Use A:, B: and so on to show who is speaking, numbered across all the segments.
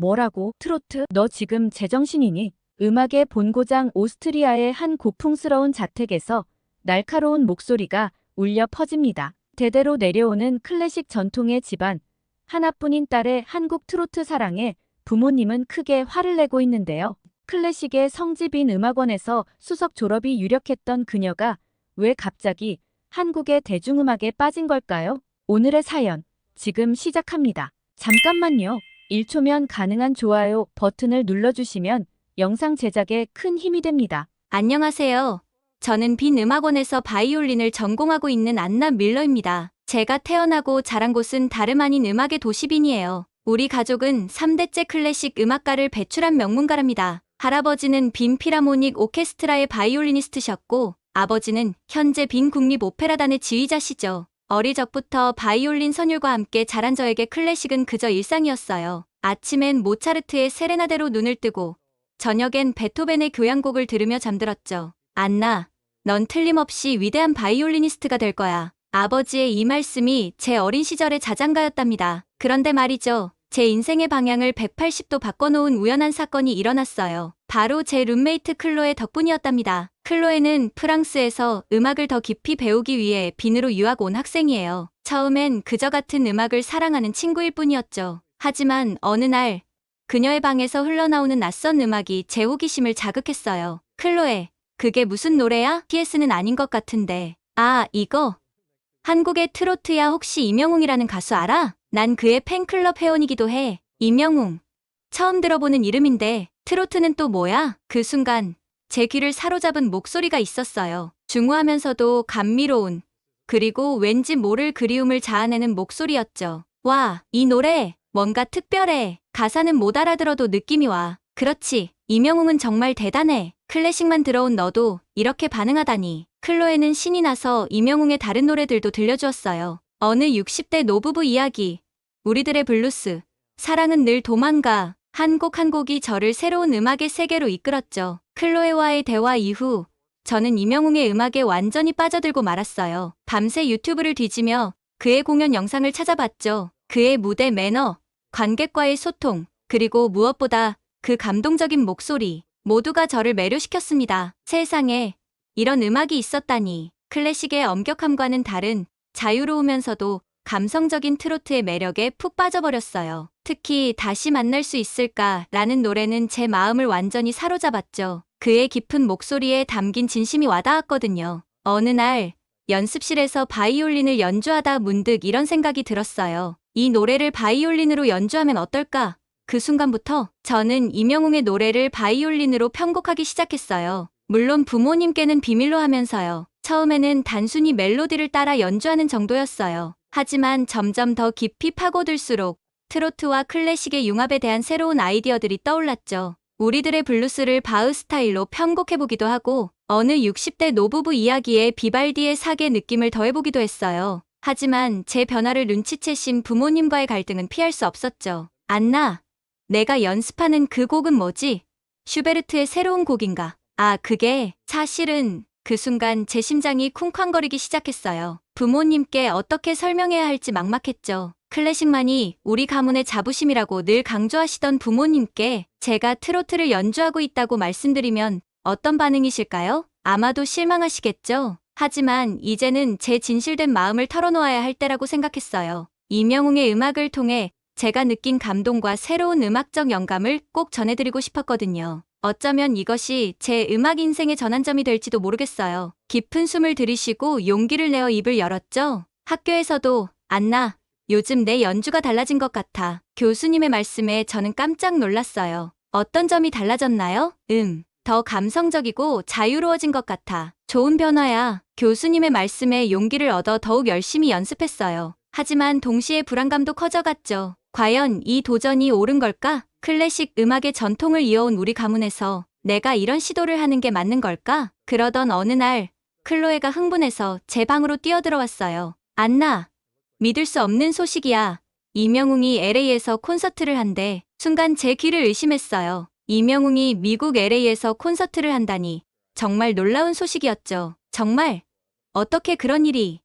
A: 뭐라고? 트로트? 너 지금 제정신이니? 음악의 본고장 오스트리아의 한 고풍스러운 자택에서 날카로운 목소리가 울려 퍼집니다. 대대로 내려오는 클래식 전통의 집안, 하나뿐인 딸의 한국 트로트 사랑에 부모님은 크게 화를 내고 있는데요. 클래식의 성지빈 음악원에서 수석 졸업이 유력했던 그녀가 왜 갑자기 한국의 대중음악에 빠진 걸까요? 오늘의 사연, 지금 시작합니다. 잠깐만요. 1초면 가능한 좋아요 버튼을 눌러주시면 영상 제작에 큰 힘이 됩니다.
B: 안녕하세요. 저는 빈 음악원에서 바이올린을 전공하고 있는 안나 밀러입니다. 제가 태어나고 자란 곳은 다름 아닌 음악의 도시 빈이에요. 우리 가족은 3대째 클래식 음악가를 배출한 명문가랍니다. 할아버지는 빈 피라모닉 오케스트라의 바이올리니스트셨고, 아버지는 현재 빈 국립 오페라단의 지휘자시죠. 어릴 적부터 바이올린 선율과 함께 자란 저에게 클래식은 그저 일상이었어요. 아침엔 모차르트의 세레나데로 눈을 뜨고 저녁엔 베토벤의 교향곡을 들으며 잠들었죠. 안나, 넌 틀림없이 위대한 바이올리니스트가 될 거야. 아버지의 이 말씀이 제 어린 시절의 자장가였답니다. 그런데 말이죠. 제 인생의 방향을 180도 바꿔놓은 우연한 사건이 일어났어요. 바로 제 룸메이트 클로에 덕분이었답니다. 클로에는 프랑스에서 음악을 더 깊이 배우기 위해 빈으로 유학 온 학생이에요. 처음엔 그저 같은 음악을 사랑하는 친구일 뿐이었죠. 하지만 어느 날 그녀의 방에서 흘러나오는 낯선 음악이 제 호기심을 자극했어요. 클로에, 그게 무슨 노래야? TS는 아닌 것 같은데. 아, 이거? 한국의 트로트야. 혹시 임영웅이라는 가수 알아? 난 그의 팬클럽 회원이기도 해. 임영웅. 처음 들어보는 이름인데 트로트는 또 뭐야? 그 순간 제 귀를 사로잡은 목소리가 있었어요. 중후하면서도 감미로운, 그리고 왠지 모를 그리움을 자아내는 목소리였죠. 와, 이 노래 뭔가 특별해. 가사는 못 알아들어도 느낌이 와. 그렇지. 임영웅은 정말 대단해. 클래식만 들어온 너도 이렇게 반응하다니. 클로에는 신이 나서 임영웅의 다른 노래들도 들려주었어요. 어느 60대 노부부 이야기, 우리들의 블루스, 사랑은 늘 도망가, 한 곡 한 곡이 저를 새로운 음악의 세계로 이끌었죠. 클로에와의 대화 이후 저는 임영웅의 음악에 완전히 빠져들고 말았어요. 밤새 유튜브를 뒤지며 그의 공연 영상을 찾아봤죠. 그의 무대 매너, 관객과의 소통, 그리고 무엇보다 그 감동적인 목소리, 모두가 저를 매료시켰습니다. 세상에 이런 음악이 있었다니. 클래식의 엄격함과는 다른 자유로우면서도 감성적인 트로트의 매력에 푹 빠져버렸어요. 특히 다시 만날 수 있을까 라는 노래는 제 마음을 완전히 사로잡았죠. 그의 깊은 목소리에 담긴 진심이 와닿았거든요. 어느 날 연습실에서 바이올린을 연주하다 문득 이런 생각이 들었어요. 이 노래를 바이올린으로 연주하면 어떨까? 그 순간부터 저는 임영웅의 노래를 바이올린으로 편곡하기 시작했어요. 물론 부모님께는 비밀로 하면서요. 처음에는 단순히 멜로디를 따라 연주하는 정도였어요. 하지만 점점 더 깊이 파고들수록 트로트와 클래식의 융합에 대한 새로운 아이디어들이 떠올랐죠. 우리들의 블루스를 바흐 스타일로 편곡해보기도 하고 어느 60대 노부부 이야기에 비발디의 사계 느낌을 더해보기도 했어요. 하지만 제 변화를 눈치채신 부모님과의 갈등은 피할 수 없었죠. 안나, 내가 연습하는 그 곡은 뭐지? 슈베르트의 새로운 곡인가? 아, 그게 사실은 그 순간 제 심장이 쿵쾅거리기 시작했어요. 부모님께 어떻게 설명해야 할지 막막했죠. 클래식만이 우리 가문의 자부심이라고 늘 강조하시던 부모님께 제가 트로트를 연주하고 있다고 말씀드리면 어떤 반응이실까요? 아마도 실망하시겠죠? 하지만 이제는 제 진실된 마음을 털어놓아야 할 때라고 생각했어요. 임영웅의 음악을 통해 제가 느낀 감동과 새로운 음악적 영감을 꼭 전해드리고 싶었거든요. 어쩌면 이것이 제 음악 인생의 전환점이 될지도 모르겠어요. 깊은 숨을 들이쉬고 용기를 내어 입을 열었죠. 학교에서도 안나, 요즘 내 연주가 달라진 것 같아. 교수님의 말씀에 저는 깜짝 놀랐어요. 어떤 점이 달라졌나요? 더 감성적이고 자유로워진 것 같아. 좋은 변화야. 교수님의 말씀에 용기를 얻어 더욱 열심히 연습했어요. 하지만 동시에 불안감도 커져갔죠. 과연 이 도전이 옳은 걸까? 클래식 음악의 전통을 이어온 우리 가문에서 내가 이런 시도를 하는 게 맞는 걸까? 그러던 어느 날 클로에가 흥분해서 제 방으로 뛰어들어왔어요. 안나, 믿을 수 없는 소식이야. 임영웅이 LA에서 콘서트를 한대. 순간 제 귀를 의심했어요. 임영웅이 미국 LA에서 콘서트를 한다니. 정말 놀라운 소식이었죠. 정말? 어떻게 그런 일이?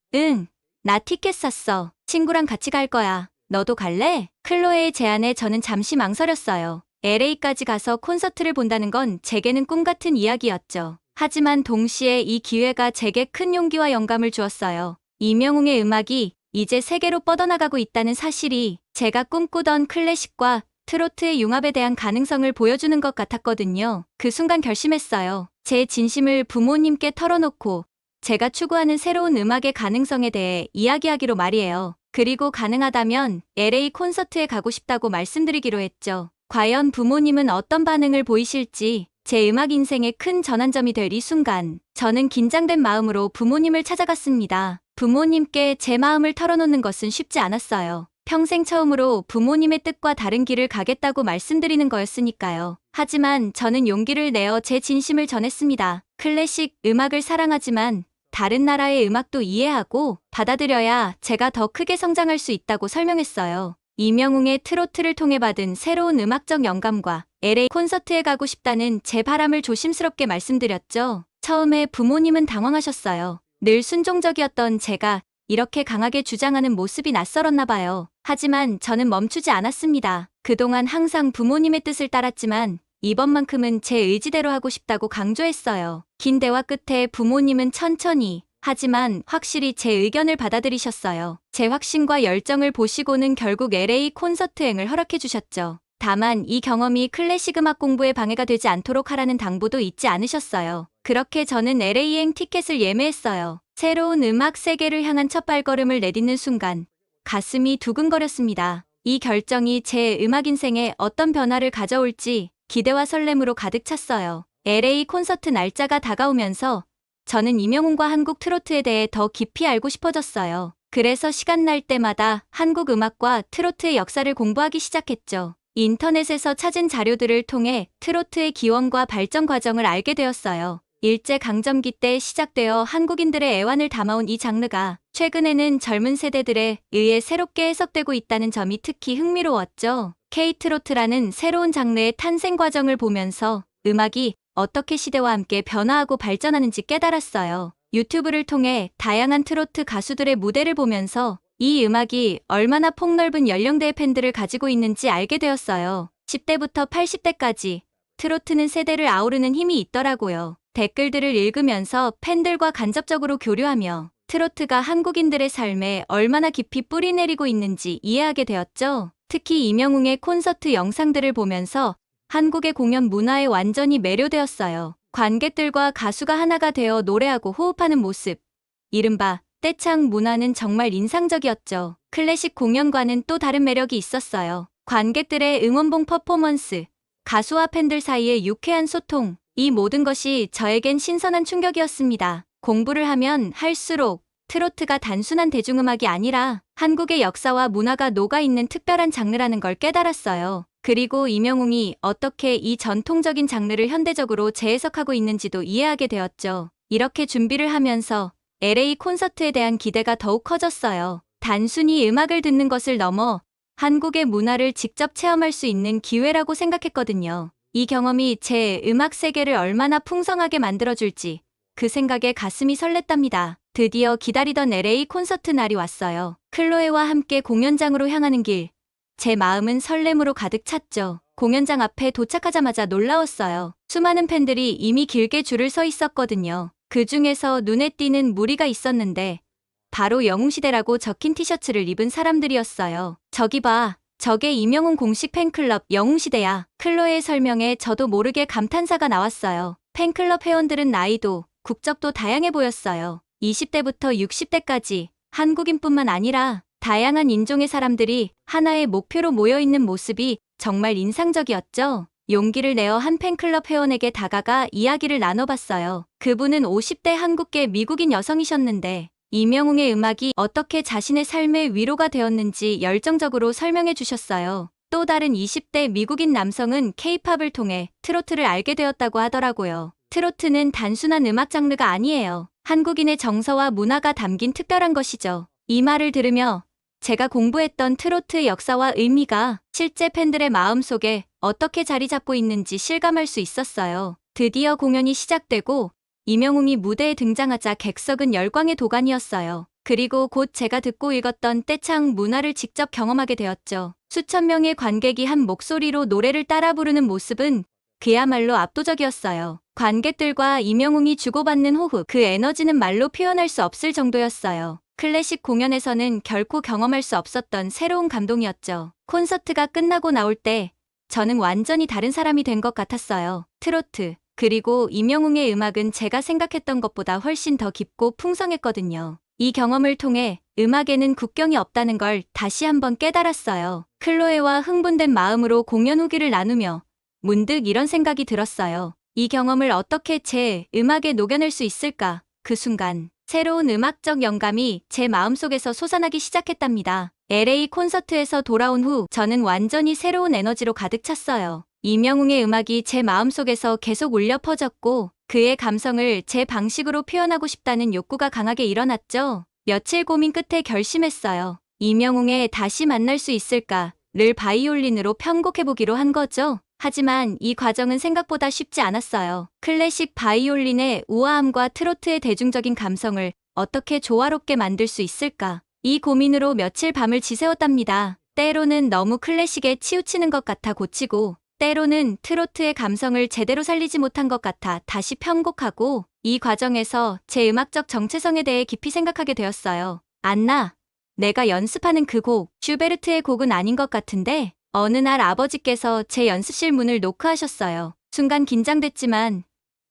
B: 나 티켓 샀어. 친구랑 같이 갈 거야. 너도 갈래? 클로에의 제안에 저는 잠시 망설였어요. LA까지 가서 콘서트를 본다는 건 제게는 꿈 같은 이야기였죠. 하지만 동시에 이 기회가 제게 큰 용기와 영감을 주었어요. 이명웅의 음악이 이제 세계로 뻗어나가고 있다는 사실이 제가 꿈꾸던 클래식과 트로트의 융합에 대한 가능성을 보여주는 것 같았거든요. 그 순간 결심했어요. 제 진심을 부모님께 털어놓고 제가 추구하는 새로운 음악의 가능성에 대해 이야기하기로 말이에요. 그리고 가능하다면 LA 콘서트에 가고 싶다고 말씀드리기로 했죠. 과연 부모님은 어떤 반응을 보이실지 제 음악 인생의 큰 전환점이 될 이 순간 저는 긴장된 마음으로 부모님을 찾아갔습니다. 부모님께 제 마음을 털어놓는 것은 쉽지 않았어요. 평생 처음으로 부모님의 뜻과 다른 길을 가겠다고 말씀드리는 거였으니까요. 하지만 저는 용기를 내어 제 진심을 전했습니다. 클래식 음악을 사랑하지만 다른 나라의 음악도 이해하고 받아들여야 제가 더 크게 성장할 수 있다고 설명했어요. 이명웅의 트로트를 통해 받은 새로운 음악적 영감과 LA 콘서트에 가고 싶다는 제 바람을 조심스럽게 말씀드렸죠. 처음에 부모님은 당황하셨어요. 늘 순종적이었던 제가 이렇게 강하게 주장하는 모습이 낯설었나 봐요. 하지만 저는 멈추지 않았습니다. 그동안 항상 부모님의 뜻을 따랐지만 이번만큼은 제 의지대로 하고 싶다고 강조했어요. 긴 대화 끝에 부모님은 천천히 하지만 확실히 제 의견을 받아들이셨어요. 제 확신과 열정을 보시고는 결국 LA 콘서트행을 허락해 주셨죠. 다만 이 경험이 클래식 음악 공부에 방해가 되지 않도록 하라는 당부도 잊지 않으셨어요. 그렇게 저는 LA행 티켓을 예매했어요. 새로운 음악 세계를 향한 첫 발걸음을 내딛는 순간 가슴이 두근거렸습니다. 이 결정이 제 음악 인생에 어떤 변화를 가져올지 기대와 설렘으로 가득 찼어요. LA 콘서트 날짜가 다가오면서 저는 이명웅과 한국 트로트에 대해 더 깊이 알고 싶어졌어요. 그래서 시간 날 때마다 한국 음악과 트로트의 역사를 공부하기 시작했죠. 인터넷에서 찾은 자료들을 통해 트로트의 기원과 발전 과정을 알게 되었어요. 일제강점기 때 시작되어 한국인들의 애환을 담아온 이 장르가 최근에는 젊은 세대들에 의해 새롭게 해석되고 있다는 점이 특히 흥미로웠죠. K-트로트라는 새로운 장르의 탄생 과정을 보면서 음악이 어떻게 시대와 함께 변화하고 발전하는지 깨달았어요. 유튜브를 통해 다양한 트로트 가수들의 무대를 보면서 이 음악이 얼마나 폭넓은 연령대의 팬들을 가지고 있는지 알게 되었어요. 10대부터 80대까지 트로트는 세대를 아우르는 힘이 있더라고요. 댓글들을 읽으면서 팬들과 간접적으로 교류하며 트로트가 한국인들의 삶에 얼마나 깊이 뿌리 내리고 있는지 이해하게 되었죠. 특히 이명웅의 콘서트 영상들을 보면서 한국의 공연 문화에 완전히 매료되었어요. 관객들과 가수가 하나가 되어 노래하고 호흡하는 모습, 이른바 떼창 문화는 정말 인상적이었죠. 클래식 공연과는 또 다른 매력이 있었어요. 관객들의 응원봉 퍼포먼스, 가수와 팬들 사이의 유쾌한 소통, 이 모든 것이 저에겐 신선한 충격이었습니다. 공부를 하면 할수록 트로트가 단순한 대중음악이 아니라 한국의 역사와 문화가 녹아있는 특별한 장르라는 걸 깨달았어요. 그리고 이명웅이 어떻게 이 전통적인 장르를 현대적으로 재해석하고 있는지도 이해하게 되었죠. 이렇게 준비를 하면서 LA 콘서트에 대한 기대가 더욱 커졌어요. 단순히 음악을 듣는 것을 넘어 한국의 문화를 직접 체험할 수 있는 기회라고 생각했거든요. 이 경험이 제 음악 세계를 얼마나 풍성하게 만들어줄지 그 생각에 가슴이 설렜답니다. 드디어 기다리던 LA 콘서트 날이 왔어요. 클로에와 함께 공연장으로 향하는 길. 제 마음은 설렘으로 가득 찼죠. 공연장 앞에 도착하자마자 놀라웠어요. 수많은 팬들이 이미 길게 줄을 서 있었거든요. 그 중에서 눈에 띄는 무리가 있었는데 바로 영웅시대라고 적힌 티셔츠를 입은 사람들이었어요. 저기 봐. 저게 이명웅 공식 팬클럽 영웅시대야. 클로에의 설명에 저도 모르게 감탄사가 나왔어요. 팬클럽 회원들은 나이도 국적도 다양해 보였어요. 20대부터 60대까지 한국인뿐만 아니라 다양한 인종의 사람들이 하나의 목표로 모여있는 모습이 정말 인상적이었죠. 용기를 내어 한 팬클럽 회원에게 다가가 이야기를 나눠봤어요. 그분은 50대 한국계 미국인 여성이셨는데 이명웅의 음악이 어떻게 자신의 삶의 위로가 되었는지 열정적으로 설명해 주셨어요. 또 다른 20대 미국인 남성은 K-팝을 통해 트로트를 알게 되었다고 하더라고요. 트로트는 단순한 음악 장르가 아니에요. 한국인의 정서와 문화가 담긴 특별한 것이죠. 이 말을 들으며 제가 공부했던 트로트의 역사와 의미가 실제 팬들의 마음속에 어떻게 자리 잡고 있는지 실감할 수 있었어요. 드디어 공연이 시작되고 이명웅이 무대에 등장하자 객석은 열광의 도가니였어요. 그리고 곧 제가 듣고 읽었던 떼창 문화를 직접 경험하게 되었죠. 수천 명의 관객이 한 목소리로 노래를 따라 부르는 모습은 그야말로 압도적이었어요. 관객들과 임영웅이 주고받는 호흡, 그 에너지는 말로 표현할 수 없을 정도였어요. 클래식 공연에서는 결코 경험할 수 없었던 새로운 감동이었죠. 콘서트가 끝나고 나올 때 저는 완전히 다른 사람이 된 것 같았어요. 트로트, 그리고 임영웅의 음악은 제가 생각했던 것보다 훨씬 더 깊고 풍성했거든요. 이 경험을 통해 음악에는 국경이 없다는 걸 다시 한번 깨달았어요. 클로에와 흥분된 마음으로 공연 후기를 나누며 문득 이런 생각이 들었어요. 이 경험을 어떻게 제 음악에 녹여낼 수 있을까? 그 순간 새로운 음악적 영감이 제 마음속에서 솟아나기 시작했답니다. LA 콘서트에서 돌아온 후 저는 완전히 새로운 에너지로 가득 찼어요. 임영웅의 음악이 제 마음속에서 계속 울려 퍼졌고 그의 감성을 제 방식으로 표현하고 싶다는 욕구가 강하게 일어났죠. 며칠 고민 끝에 결심했어요. 임영웅의 다시 만날 수 있을까를 바이올린으로 편곡해보기로 한 거죠. 하지만 이 과정은 생각보다 쉽지 않았어요. 클래식 바이올린의 우아함과 트로트의 대중적인 감성을 어떻게 조화롭게 만들 수 있을까? 이 고민으로 며칠 밤을 지새웠답니다. 때로는 너무 클래식에 치우치는 것 같아 고치고, 때로는 트로트의 감성을 제대로 살리지 못한 것 같아 다시 편곡하고, 이 과정에서 제 음악적 정체성에 대해 깊이 생각하게 되었어요. 안나, 내가 연습하는 그 곡, 슈베르트의 곡은 아닌 것 같은데? 어느 날 아버지께서 제 연습실 문을 노크하셨어요. 순간 긴장됐지만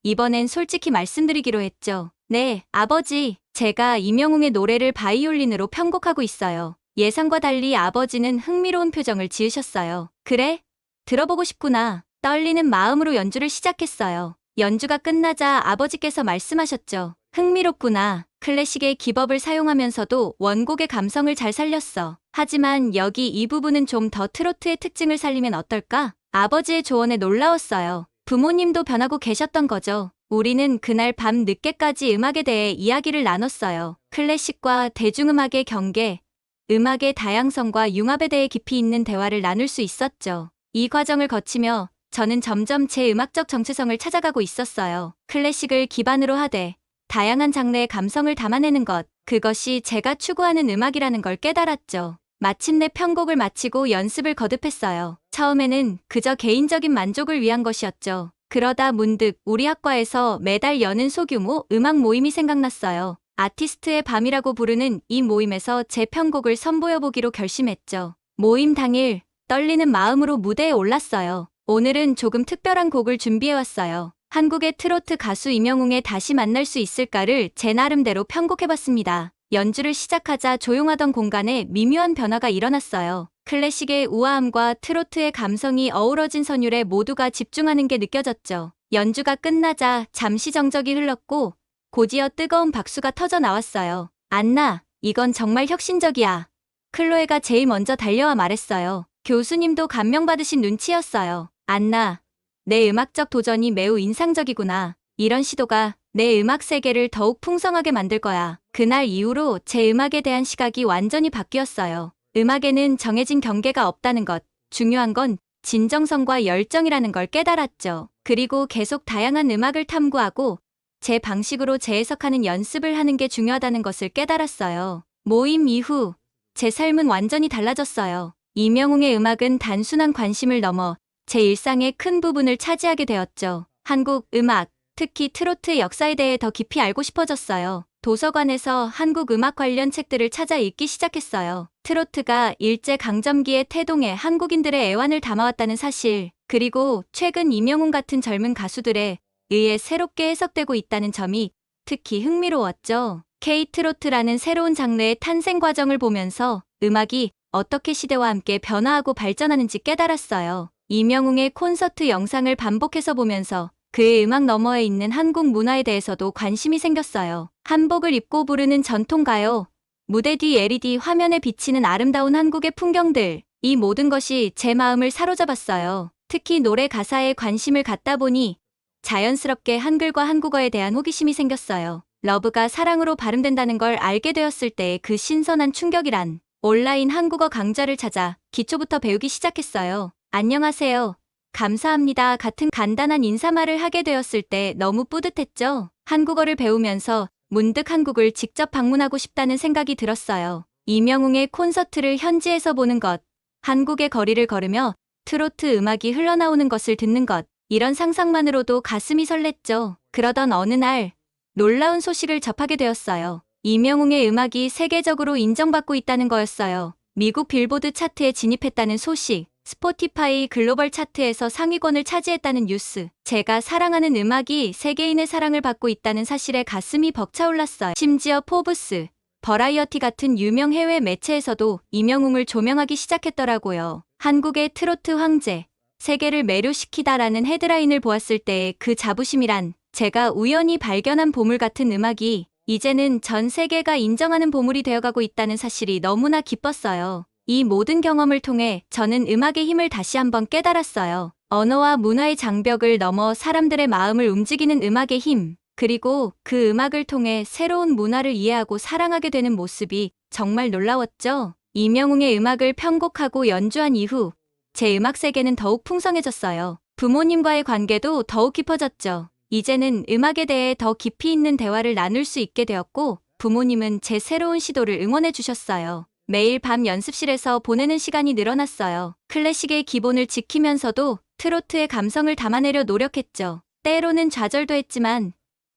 B: 이번엔 솔직히 말씀드리기로 했죠. 네, 아버지, 제가 임영웅의 노래를 바이올린으로 편곡하고 있어요. 예상과 달리 아버지는 흥미로운 표정을 지으셨어요. 그래? 들어보고 싶구나. 떨리는 마음으로 연주를 시작했어요. 연주가 끝나자 아버지께서 말씀하셨죠. 흥미롭구나. 클래식의 기법을 사용하면서도 원곡의 감성을 잘 살렸어. 하지만 여기 이 부분은 좀 더 트로트의 특징을 살리면 어떨까? 아버지의 조언에 놀라웠어요. 부모님도 변하고 계셨던 거죠. 우리는 그날 밤 늦게까지 음악에 대해 이야기를 나눴어요. 클래식과 대중음악의 경계, 음악의 다양성과 융합에 대해 깊이 있는 대화를 나눌 수 있었죠. 이 과정을 거치며 저는 점점 제 음악적 정체성을 찾아가고 있었어요. 클래식을 기반으로 하되 다양한 장르의 감성을 담아내는 것, 그것이 제가 추구하는 음악이라는 걸 깨달았죠. 마침내 편곡을 마치고 연습을 거듭했어요. 처음에는 그저 개인적인 만족을 위한 것이었죠. 그러다 문득 우리 학과에서 매달 여는 소규모 음악 모임이 생각났어요. 아티스트의 밤이라고 부르는 이 모임에서 제 편곡을 선보여보기로 결심했죠. 모임 당일 떨리는 마음으로 무대에 올랐어요. 오늘은 조금 특별한 곡을 준비해왔어요. 한국의 트로트 가수 임영웅의 다시 만날 수 있을까를 제 나름대로 편곡해봤습니다. 연주를 시작하자 조용하던 공간에 미묘한 변화가 일어났어요. 클래식의 우아함과 트로트의 감성이 어우러진 선율에 모두가 집중하는 게 느껴졌죠. 연주가 끝나자 잠시 정적이 흘렀고 곧이어 뜨거운 박수가 터져 나왔어요. 안나, 이건 정말 혁신적이야. 클로에가 제일 먼저 달려와 말했어요. 교수님도 감명받으신 눈치였어요. 안나, 내 음악적 도전이 매우 인상적이구나. 이런 시도가 내 음악 세계를 더욱 풍성하게 만들 거야. 그날 이후로 제 음악에 대한 시각이 완전히 바뀌었어요. 음악에는 정해진 경계가 없다는 것, 중요한 건 진정성과 열정이라는 걸 깨달았죠. 그리고 계속 다양한 음악을 탐구하고 제 방식으로 재해석하는 연습을 하는 게 중요하다는 것을 깨달았어요. 모임 이후 제 삶은 완전히 달라졌어요. 임영웅의 음악은 단순한 관심을 넘어 제 일상의 큰 부분을 차지하게 되었죠. 한국 음악, 특히 트로트의 역사에 대해 더 깊이 알고 싶어졌어요. 도서관에서 한국 음악 관련 책들을 찾아 읽기 시작했어요. 트로트가 일제강점기의 태동에 한국인들의 애환을 담아왔다는 사실, 그리고 최근 임영웅 같은 젊은 가수들에 의해 새롭게 해석되고 있다는 점이 특히 흥미로웠죠. K-트로트라는 새로운 장르의 탄생 과정을 보면서 음악이 어떻게 시대와 함께 변화하고 발전하는지 깨달았어요. 임영웅의 콘서트 영상을 반복해서 보면서 그의 음악 너머에 있는 한국 문화에 대해서도 관심이 생겼어요. 한복을 입고 부르는 전통가요, 무대 뒤 LED 화면에 비치는 아름다운 한국의 풍경들, 이 모든 것이 제 마음을 사로잡았어요. 특히 노래 가사에 관심을 갖다 보니 자연스럽게 한글과 한국어에 대한 호기심이 생겼어요. 러브가 사랑으로 발음된다는 걸 알게 되었을 때의 그 신선한 충격이란, 온라인 한국어 강좌를 찾아 기초부터 배우기 시작했어요. 안녕하세요, 감사합니다 같은 간단한 인사말을 하게 되었을 때 너무 뿌듯했죠. 한국어를 배우면서 문득 한국을 직접 방문하고 싶다는 생각이 들었어요. 이명웅의 콘서트를 현지에서 보는 것, 한국의 거리를 걸으며 트로트 음악이 흘러나오는 것을 듣는 것, 이런 상상만으로도 가슴이 설렜죠. 그러던 어느 날 놀라운 소식을 접하게 되었어요. 이명웅의 음악이 세계적으로 인정받고 있다는 거였어요. 미국 빌보드 차트에 진입했다는 소식, 스포티파이 글로벌 차트에서 상위권을 차지했다는 뉴스, 제가 사랑하는 음악이 세계인의 사랑을 받고 있다는 사실에 가슴이 벅차올랐어요. 심지어 포브스, 버라이어티 같은 유명 해외 매체에서도 이명웅을 조명하기 시작했더라고요. 한국의 트로트 황제, 세계를 매료시키다라는 헤드라인을 보았을 때의 그 자부심이란, 제가 우연히 발견한 보물 같은 음악이 이제는 전 세계가 인정하는 보물이 되어가고 있다는 사실이 너무나 기뻤어요. 이 모든 경험을 통해 저는 음악의 힘을 다시 한번 깨달았어요. 언어와 문화의 장벽을 넘어 사람들의 마음을 움직이는 음악의 힘, 그리고 그 음악을 통해 새로운 문화를 이해하고 사랑하게 되는 모습이 정말 놀라웠죠. 이명웅의 음악을 편곡하고 연주한 이후 제 음악 세계는 더욱 풍성해졌어요. 부모님과의 관계도 더욱 깊어졌죠. 이제는 음악에 대해 더 깊이 있는 대화를 나눌 수 있게 되었고, 부모님은 제 새로운 시도를 응원해 주셨어요. 매일 밤 연습실에서 보내는 시간이 늘어났어요. 클래식의 기본을 지키면서도 트로트의 감성을 담아내려 노력했죠. 때로는 좌절도 했지만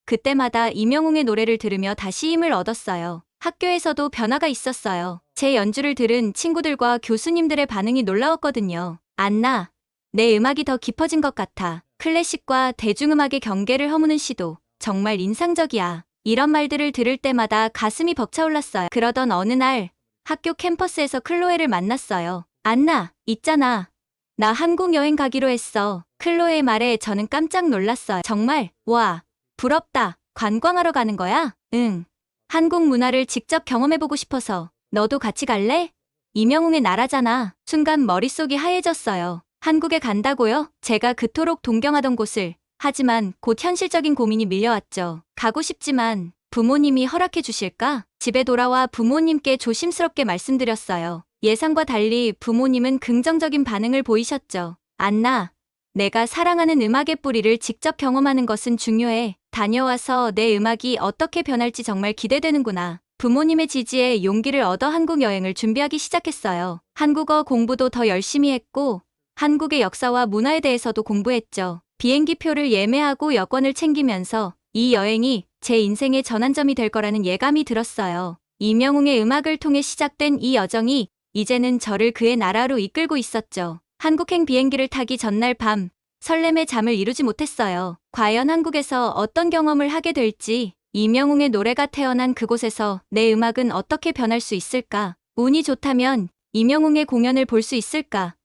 B: 그때마다 이명웅의 노래를 들으며 다시 힘을 얻었어요. 학교에서도 변화가 있었어요. 제 연주를 들은 친구들과 교수님들의 반응이 놀라웠거든요. 안나, 내 음악이 더 깊어진 것 같아. 클래식과 대중음악의 경계를 허무는 시도, 정말 인상적이야. 이런 말들을 들을 때마다 가슴이 벅차올랐어요. 그러던 어느 날 학교 캠퍼스에서 클로에를 만났어요. 안나, 있잖아. 나 한국 여행 가기로 했어. 클로에의 말에 저는 깜짝 놀랐어요. 정말? 와, 부럽다. 관광하러 가는 거야? 응. 한국 문화를 직접 경험해보고 싶어서. 너도 같이 갈래? 이명웅의 나라잖아. 순간 머릿속이 하얘졌어요. 한국에 간다고요? 제가 그토록 동경하던 곳을. 하지만 곧 현실적인 고민이 밀려왔죠. 가고 싶지만 부모님이 허락해 주실까? 집에 돌아와 부모님께 조심스럽게 말씀드렸어요. 예상과 달리 부모님은 긍정적인 반응을 보이셨죠. 안나, 내가 사랑하는 음악의 뿌리를 직접 경험하는 것은 중요해. 다녀와서 내 음악이 어떻게 변할지 정말 기대되는구나. 부모님의 지지에 용기를 얻어 한국 여행을 준비하기 시작했어요. 한국어 공부도 더 열심히 했고, 한국의 역사와 문화에 대해서도 공부했죠. 비행기표를 예매하고 여권을 챙기면서 이 여행이 제 인생의 전환점이 될 거라는 예감이 들었어요. 이명웅의 음악을 통해 시작된 이 여정이 이제는 저를 그의 나라로 이끌고 있었죠. 한국행 비행기를 타기 전날 밤, 설렘의 잠을 이루지 못했어요. 과연 한국에서 어떤 경험을 하게 될지, 이명웅의 노래가 태어난 그곳에서 내 음악은 어떻게 변할 수 있을까? 운이 좋다면 이명웅의 공연을 볼 수 있을까?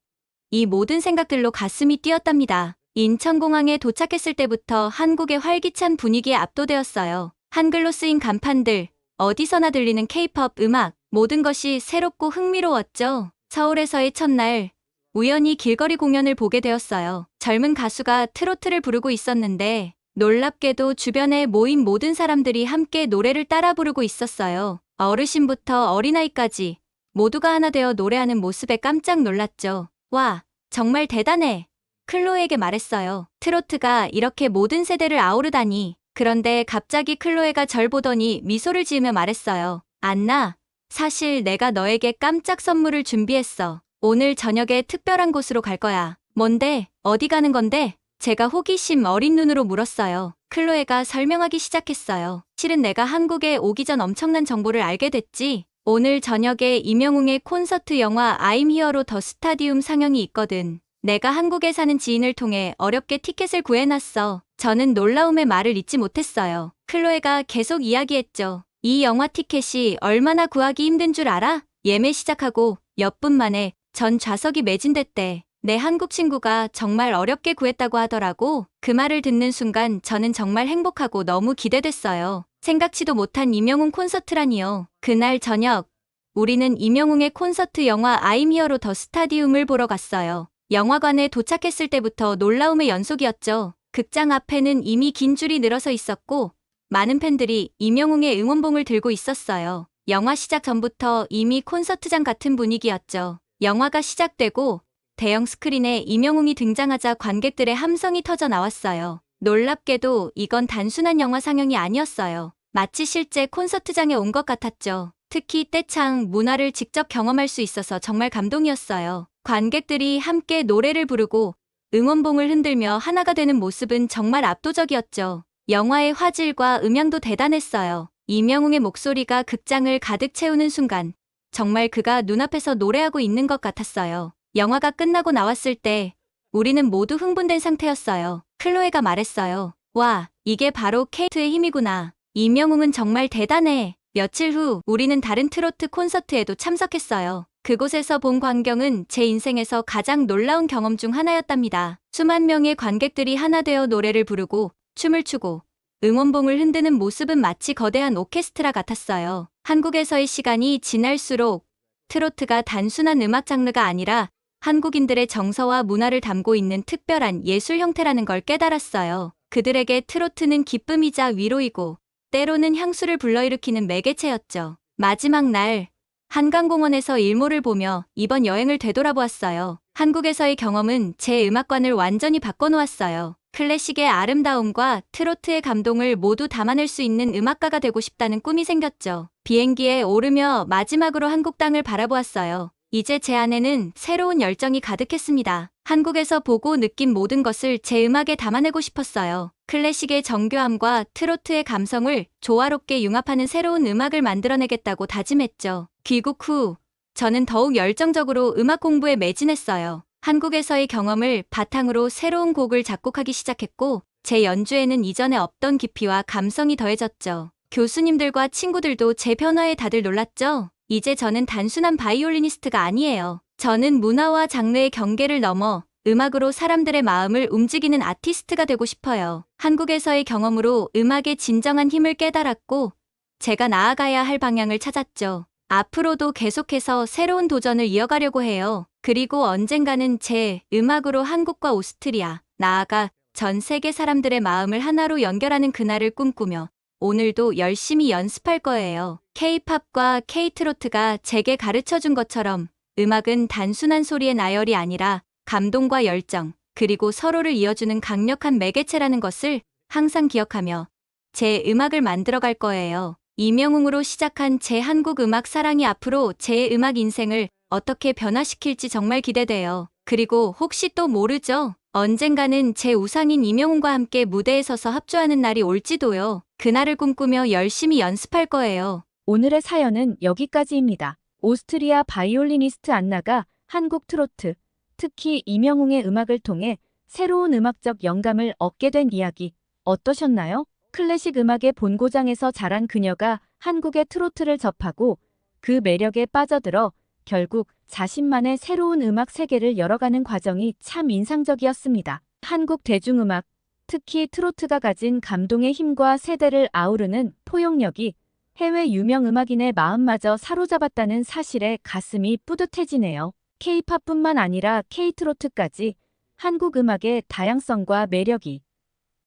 B: 이 모든 생각들로 가슴이 뛰었답니다. 인천공항에 도착했을 때부터 한국의 활기찬 분위기에 압도되었어요. 한글로 쓰인 간판들, 어디서나 들리는 K-팝 음악, 모든 것이 새롭고 흥미로웠죠. 서울에서의 첫날, 우연히 길거리 공연을 보게 되었어요. 젊은 가수가 트로트를 부르고 있었는데 놀랍게도 주변에 모인 모든 사람들이 함께 노래를 따라 부르고 있었어요. 어르신부터 어린아이까지 모두가 하나 되어 노래하는 모습에 깜짝 놀랐죠. 와, 정말 대단해. 클로에에게 말했어요. 트로트가 이렇게 모든 세대를 아우르다니. 그런데 갑자기 클로에가 절 보더니 미소를 지으며 말했어요. 안나, 사실 내가 너에게 깜짝 선물을 준비했어. 오늘 저녁에 특별한 곳으로 갈 거야. 뭔데? 어디 가는 건데? 제가 호기심 어린 눈으로 물었어요. 클로에가 설명하기 시작했어요. 실은 내가 한국에 오기 전 엄청난 정보를 알게 됐지. 오늘 저녁에 이명웅의 콘서트 영화 I'm Here로 더 스타디움 상영이 있거든. 내가 한국에 사는 지인을 통해 어렵게 티켓을 구해놨어. 저는 놀라움의 말을 잇지 못했어요. 클로에가 계속 이야기했죠. 이 영화 티켓이 얼마나 구하기 힘든 줄 알아? 예매 시작하고 몇 분 만에 전 좌석이 매진됐대. 내 한국 친구가 정말 어렵게 구했다고 하더라고. 그 말을 듣는 순간 저는 정말 행복하고 너무 기대됐어요. 생각지도 못한 이명웅 콘서트라니요. 그날 저녁, 우리는 이명웅의 콘서트 영화 I'm Here로 더 스타디움을 보러 갔어요. 영화관에 도착했을 때부터 놀라움의 연속이었죠. 극장 앞에는 이미 긴 줄이 늘어서 있었고 많은 팬들이 이명웅의 응원봉을 들고 있었어요. 영화 시작 전부터 이미 콘서트장 같은 분위기였죠. 영화가 시작되고 대형 스크린에 이명웅이 등장하자 관객들의 함성이 터져 나왔어요. 놀랍게도 이건 단순한 영화 상영이 아니었어요. 마치 실제 콘서트장에 온 것 같았죠. 특히 떼창 문화를 직접 경험할 수 있어서 정말 감동이었어요. 관객들이 함께 노래를 부르고 응원봉을 흔들며 하나가 되는 모습은 정말 압도적이었죠. 영화의 화질과 음향도 대단했어요. 이명웅의 목소리가 극장을 가득 채우는 순간 정말 그가 눈앞에서 노래하고 있는 것 같았어요. 영화가 끝나고 나왔을 때 우리는 모두 흥분된 상태였어요. 클로에가 말했어요. 와, 이게 바로 케이트의 힘이구나. 이명웅은 정말 대단해. 며칠 후 우리는 다른 트로트 콘서트에도 참석했어요. 그곳에서 본 광경은 제 인생에서 가장 놀라운 경험 중 하나였답니다. 수만 명의 관객들이 하나 되어 노래를 부르고 춤을 추고 응원봉을 흔드는 모습은 마치 거대한 오케스트라 같았어요. 한국에서의 시간이 지날수록 트로트가 단순한 음악 장르가 아니라 한국인들의 정서와 문화를 담고 있는 특별한 예술 형태라는 걸 깨달았어요. 그들에게 트로트는 기쁨이자 위로이고 때로는 향수를 불러일으키는 매개체였죠. 마지막 날 한강공원에서 일몰을 보며 이번 여행을 되돌아보았어요. 한국에서의 경험은 제 음악관을 완전히 바꿔놓았어요. 클래식의 아름다움과 트로트의 감동을 모두 담아낼 수 있는 음악가가 되고 싶다는 꿈이 생겼죠. 비행기에 오르며 마지막으로 한국 땅을 바라보았어요. 이제 제 안에는 새로운 열정이 가득했습니다. 한국에서 보고 느낀 모든 것을 제 음악에 담아내고 싶었어요. 클래식의 정교함과 트로트의 감성을 조화롭게 융합하는 새로운 음악을 만들어내겠다고 다짐했죠. 귀국 후 저는 더욱 열정적으로 음악 공부에 매진했어요. 한국에서의 경험을 바탕으로 새로운 곡을 작곡하기 시작했고 제 연주에는 이전에 없던 깊이와 감성이 더해졌죠. 교수님들과 친구들도 제 변화에 다들 놀랐죠. 이제 저는 단순한 바이올리니스트가 아니에요. 저는 문화와 장르의 경계를 넘어 음악으로 사람들의 마음을 움직이는 아티스트가 되고 싶어요. 한국에서의 경험으로 음악의 진정한 힘을 깨달았고 제가 나아가야 할 방향을 찾았죠. 앞으로도 계속해서 새로운 도전을 이어가려고 해요. 그리고 언젠가는 제 음악으로 한국과 오스트리아, 나아가 전 세계 사람들의 마음을 하나로 연결하는 그날을 꿈꾸며 오늘도 열심히 연습할 거예요. K-팝과 K-트로트가 제게 가르쳐준 것처럼 음악은 단순한 소리의 나열이 아니라 감동과 열정, 그리고 서로를 이어주는 강력한 매개체라는 것을 항상 기억하며 제 음악을 만들어갈 거예요. 이명웅으로 시작한 제 한국 음악 사랑이 앞으로 제 음악 인생을 어떻게 변화시킬지 정말 기대돼요. 그리고 혹시 또 모르죠? 언젠가는 제 우상인 이명웅과 함께 무대에 서서 합주하는 날이 올지도요. 그날을 꿈꾸며 열심히 연습할 거예요.
A: 오늘의 사연은 여기까지입니다. 오스트리아 바이올리니스트 안나가 한국 트로트, 특히 이명웅의 음악을 통해 새로운 음악적 영감을 얻게 된 이야기 어떠셨나요? 클래식 음악의 본고장에서 자란 그녀가 한국의 트로트를 접하고 그 매력에 빠져들어 결국 자신만의 새로운 음악 세계를 열어가는 과정이 참 인상적이었습니다. 한국 대중음악, 특히 트로트가 가진 감동의 힘과 세대를 아우르는 포용력이 해외 유명 음악인의 마음마저 사로잡았다는 사실에 가슴이 뿌듯해지네요. K-팝뿐만 아니라 K-트로트까지 한국 음악의 다양성과 매력이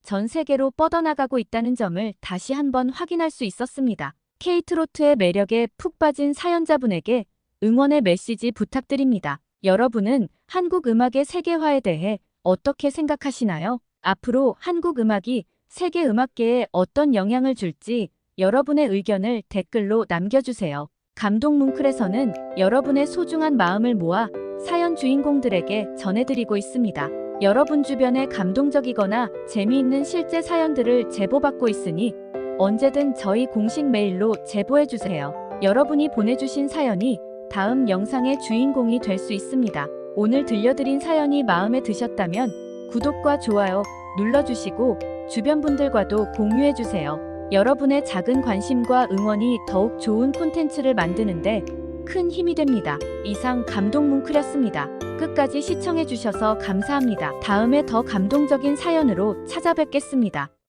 A: 전 세계로 뻗어나가고 있다는 점을 다시 한번 확인할 수 있었습니다. K-트로트의 매력에 푹 빠진 사연자분에게 응원의 메시지 부탁드립니다. 여러분은 한국 음악의 세계화에 대해 어떻게 생각하시나요? 앞으로 한국 음악이 세계 음악계에 어떤 영향을 줄지 여러분의 의견을 댓글로 남겨주세요. 감동 뭉클에서는 여러분의 소중한 마음을 모아 사연 주인공들에게 전해드리고 있습니다. 여러분 주변에 감동적이거나 재미있는 실제 사연들을 제보받고 있으니 언제든 저희 공식 메일로 제보해주세요. 여러분이 보내주신 사연이 다음 영상의 주인공이 될 수 있습니다. 오늘 들려드린 사연이 마음에 드셨다면 구독과 좋아요 눌러주시고 주변 분들과도 공유해주세요. 여러분의 작은 관심과 응원이 더욱 좋은 콘텐츠를 만드는데 큰 힘이 됩니다. 이상 감동 뭉클이었습니다. 끝까지 시청해주셔서 감사합니다. 다음에 더 감동적인 사연으로 찾아뵙겠습니다.